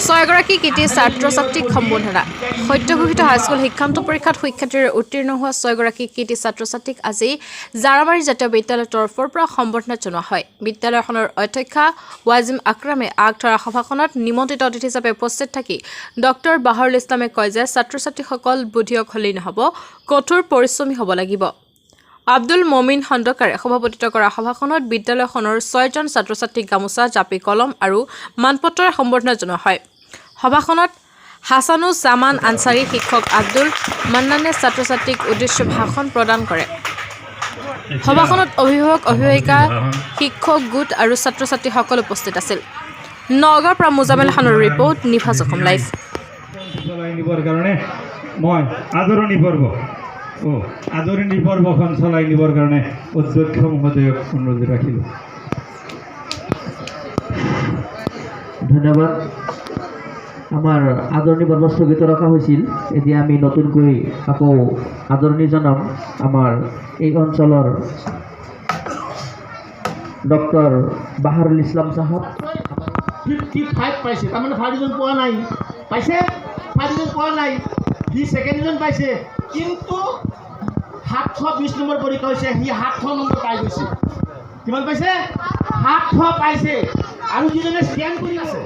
ছয়গৰাকী কৃতি ছাত্ৰ ছাত্ৰীক সম্বোধনা সত্যঘোষিত হাইস্কুল শিক্ষান্ত পৰীক্ষাত সুখ্যাতিৰে উত্তীৰ্ণ হোৱা ছয়গৰাকী কৃতি ছাত্ৰ ছাত্ৰীক আজি জাৰামাৰী জাতীয় বিদ্যালয়ৰ তৰফৰ পৰা সম্বৰ্ধনা জনোৱা হয়। বিদ্যালয়খনৰ অধ্যক্ষা ৱাজিম আকৰামে আগধৰা সভাখনত নিমন্ত্ৰিত অতিথি হিচাপে উপস্থিত থাকি ডক্টৰ বাহৰুল ইছলামে কয় যে ছাত্ৰ ছাত্ৰীসকল বুদ্ধিয়ক হ'লেই নহ'ব, কঠোৰ পৰিশ্ৰমী হ'ব লাগিব। আব্দুল মমিন খণ্ডকাৰে সভাপতিত্ব কৰা সভাখনত বিদ্যালয়খনৰ 6জন ছাত্ৰ ছাত্ৰীক গামোচা, জাপি, কলম আৰু মানপত্ৰৰে সম্বৰ্ধনা জনোৱা হয়। সভাখনত হাছানুজ্জামান আনচাৰী, শিক্ষক আব্দুল মান্নানে ছাত্ৰ ছাত্ৰীক উদ্দেশ্যে ভাষণ প্ৰদান কৰে। সভাখনত অভিভাৱক, অভিভাৱিকা, শিক্ষক গোট আৰু ছাত্ৰ ছাত্ৰীসকল উপস্থিত আছিল। নগাঁৱৰ পৰা মুজামিল খানৰ ৰিপৰ্ট, নিভাজ অসম লাইভ। আদৰণি পৰ্বখন চলাই নিবৰ কাৰণে অধ্যক্ষ মহোদয়ক অনুৰোধ ৰাখিলোঁ। ধন্যবাদ। আমাৰ আদৰণি পৰ্ব স্থগিত ৰখা হৈছিল। এতিয়া আমি নতুনকৈ আকৌ আদৰণি জনাম আমাৰ এই অঞ্চলৰ ডক্টৰ বাহৰুল ইছলাম চাহাব। 55 পাইছে, তাৰমানে 5 জন পোৱা নাই, পাইছে 5 জন পোৱা নাই, সি ছেকেণ্ড ডিভিজন পাইছে, কিন্তু 720 নম্বৰ পৰীক্ষা হৈছে, সি 700 নম্বৰ পাই গৈছে। কিমান পাইছে? 700 পাইছে। আৰু যিজনে স্কেন কৰি আছে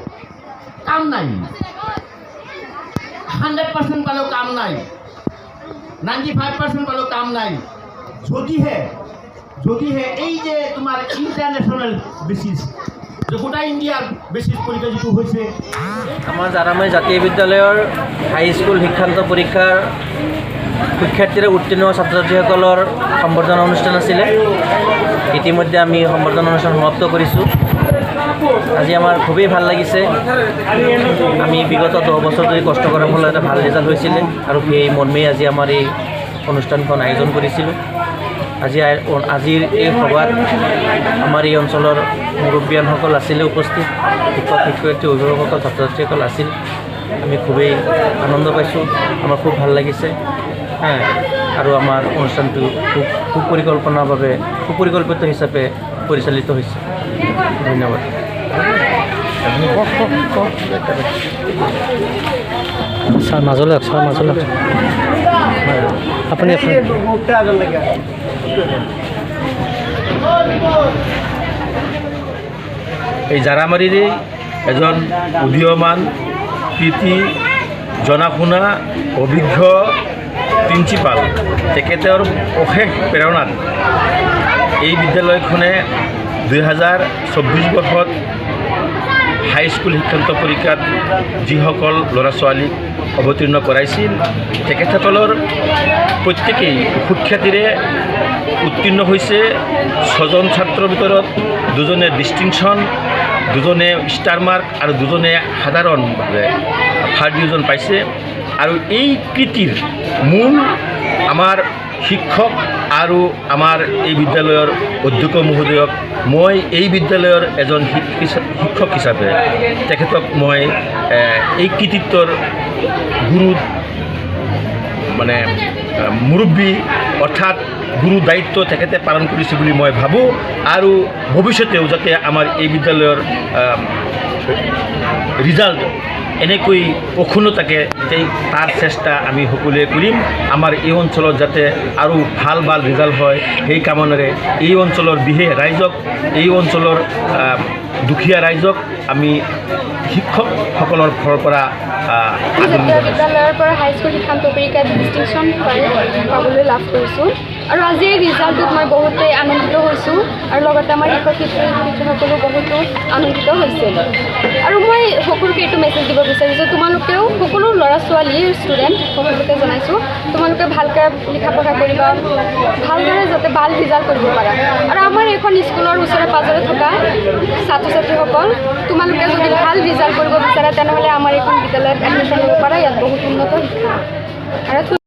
কাম নাই, 100% পালেও কাম নাই, 95% পালেও কাম নাই। যদিহে এই যে তোমাৰ ইণ্টাৰনেশ্যনেল বেচিছ, গোটা ইণ্ডিয়াৰ বেচিছ পৰীক্ষা যিটো হৈছে, আমাৰ জাৰামাৰী জাতীয় বিদ্যালয়ৰ হাইস্কুল শিক্ষান্ত পৰীক্ষাৰ সুখ্যাতিৰে উত্তীৰ্ণ হোৱা ছাত্ৰ ছাত্ৰীসকলৰ সম্বৰ্ধনা অনুষ্ঠান আছিলে। ইতিমধ্যে আমি সম্বৰ্ধনা অনুষ্ঠান সমাপ্ত কৰিছোঁ। আজি আমাৰ খুবেই ভাল লাগিছে। আমি বিগত 10 বছৰ ধৰি কষ্ট কৰাৰ ফলত এটা ভাল ৰিজাল্ট হৈছিলে আৰু সেই মৰ্মেই আজি আমাৰ এই অনুষ্ঠানখন আয়োজন কৰিছিলোঁ। আজিৰ এই সভাত আমাৰ এই অঞ্চলৰ মুৰব্বীয়ানসকল আছিলে উপস্থিত, শিক্ষক শিক্ষয়িত্ৰী, অভিভাৱকসকল, ছাত্ৰ ছাত্ৰীসকল আছিল। আমি খুবেই আনন্দ পাইছোঁ, আমাৰ খুব ভাল লাগিছে। আৰু আমাৰ অনুষ্ঠানটো খুব সুপৰিকল্পিত হিচাপে পৰিচালিত হৈছে। ধন্যবাদ। ছাৰ মাজলৈ আপুনি এই জাৰামাৰীৰে এজন উদীয়মান, কৃতি, জনা শুনা, অভিজ্ঞ প্ৰিন্সিপাল, তেখেতৰ অশেষ প্ৰেৰণাত এই বিদ্যালয়খনে 2024 বৰ্ষত হাইস্কুল শিক্ষান্ত পৰীক্ষাত যিসকল ল'ৰা ছোৱালীক অৱতীৰ্ণ কৰাইছিল, তেখেতসকলৰ প্ৰত্যেকেই সুখ্যাতিৰে উত্তীৰ্ণ হৈছে। 6জন ছাত্ৰৰ ভিতৰত 2জনে ডিষ্টিংশ্যন, 2জনে ষ্টাৰ মাৰ্ক আৰু 2জনে সাধাৰণভাৱে ফাৰ্ষ্ট ডিভিজন পাইছে। আৰু এই কৃতিৰ মূল আমাৰ শিক্ষক আৰু আমাৰ এই বিদ্যালয়ৰ অধ্যক্ষ মহোদয়ক মই এই বিদ্যালয়ৰ এজন শিক্ষক হিচাপে তেখেতক মই এই কৃতিত্বৰ গুৰু, মানে মুৰব্বী অৰ্থাৎ গুৰু দায়িত্ব তেখেতে পালন কৰিছে বুলি মই ভাবোঁ। আৰু ভৱিষ্যতেও যাতে আমাৰ এই বিদ্যালয়ৰ ৰিজাল্ট এনেকৈ অক্ষুণ্ণ থাকে, তাৰ চেষ্টা আমি সকলোৱে কৰিম। আমাৰ এই অঞ্চলত যাতে আৰু ভাল ৰিজাল্ট হয়, সেই কামনাৰে এই অঞ্চলৰ বিশেষ ৰাইজক, এই অঞ্চলৰ দুখীয়া ৰাইজক আমি শিক্ষকসকলৰ ফালৰ পৰা বিদ্যালয়ৰ পৰা হাইস্কুল শিক্ষান্ত পৰীক্ষাত ডিষ্টিংশ্যন পাবলৈ লাভ কৰিছোঁ। আৰু আজি এই ৰিজাল্টটোত মই বহুতেই আনন্দিত হৈছোঁ আৰু লগতে আমাৰ শিক্ষক শিক্ষয়িত্ৰীসকলো বহুতো আনন্দিত হৈছে। আৰু মই সকলোকে এইটো মেছেজ দিব বিচাৰিছোঁ, তোমালোকেও সকলো ল'ৰা ছোৱালী, ষ্টুডেণ্ট সকলোকে জনাইছোঁ, তোমালোকে ভালকৈ লিখা পঢ়া কৰিবা, ভালদৰে যাতে ভাল ৰিজাল্ট কৰিব পাৰা। আৰু আমাৰ এইখন স্কুলৰ ওচৰে পাঁজৰে থকা ছাত্ৰ ছাত্ৰীসকল, তোমালোকে যদি ভাল ৰিজাল্ট কৰিব বিচাৰা তেনেহ'লে আমাৰ এইখন বিদ্যালয়ত এডমিশ্যন ল'ব পাৰা। ইয়াত বহুত উন্নত শিক্ষা আৰু